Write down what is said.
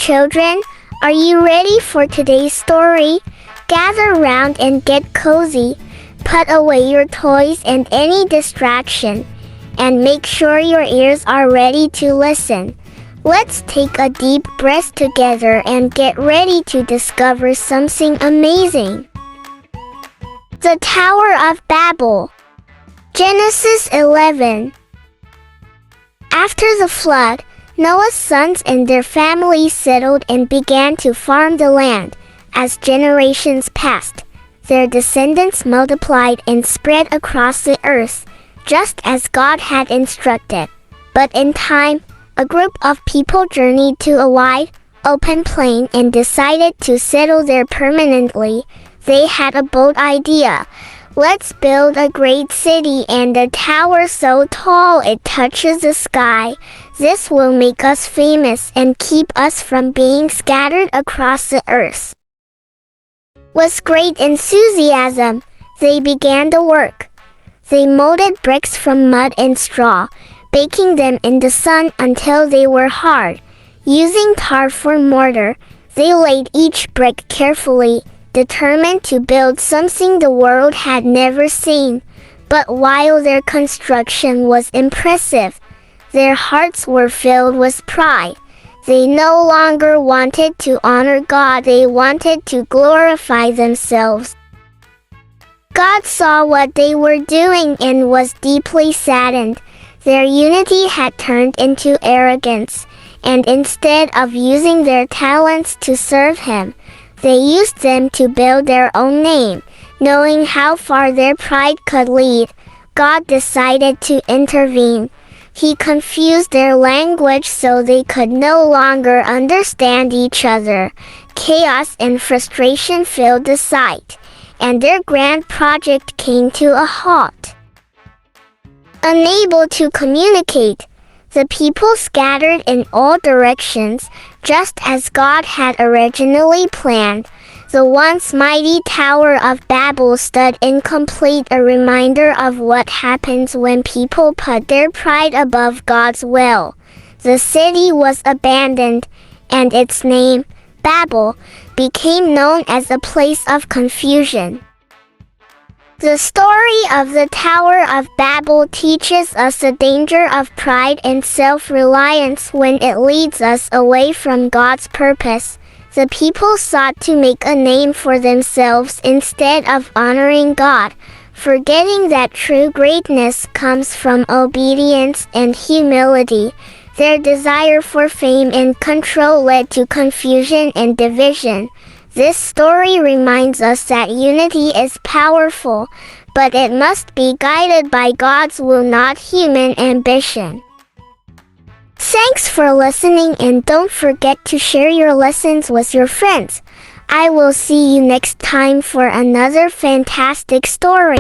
children, are you ready for today's story? Gather round and get cozy. Put away your toys and any distraction, and make sure your ears are ready to listen. Let's take a deep breath together and get ready to discover something amazing. The Tower of Babel. Genesis 11. After the flood, Noah's sons and their families settled and began to farm the land. As generations passed, their descendants multiplied and spread across the earth, just as God had instructed. But in time, a group of people journeyed to a wide, open plain and decided to settle there permanently. They had a bold idea. Let's build a great city and a tower so tall it touches the sky. This will make us famous and keep us from being scattered across the earth. With great enthusiasm, they began the work. They molded bricks from mud and straw, baking them in the sun until they were hard. Using tar for mortar, they laid each brick carefully, determined to build something the world had never seen. But while their construction was impressive, their hearts were filled with pride. They no longer wanted to honor God, they wanted to glorify themselves. God saw what they were doing and was deeply saddened. Their unity had turned into arrogance, and instead of using their talents to serve Him, they used them to build their own name. Knowing how far their pride could lead, God decided to intervene. He confused their language so they could no longer understand each other. Chaos and frustration filled the site, and their grand project came to a halt. Unable to communicate, the people scattered in all directions, just as God had originally planned. The once mighty Tower of Babel stood incomplete, a reminder of what happens when people put their pride above God's will. The city was abandoned, and its name, Babel, became known as a place of confusion. The story of the Tower of Babel teaches us the danger of pride and self-reliance when it leads us away from God's purpose. The people sought to make a name for themselves instead of honoring God, forgetting that true greatness comes from obedience and humility. Their desire for fame and control led to confusion and division. This story reminds us that unity is powerful, but it must be guided by God's will, not human ambition. Thanks for listening, and don't forget to share your lessons with your friends. I will see you next time for another fantastic story.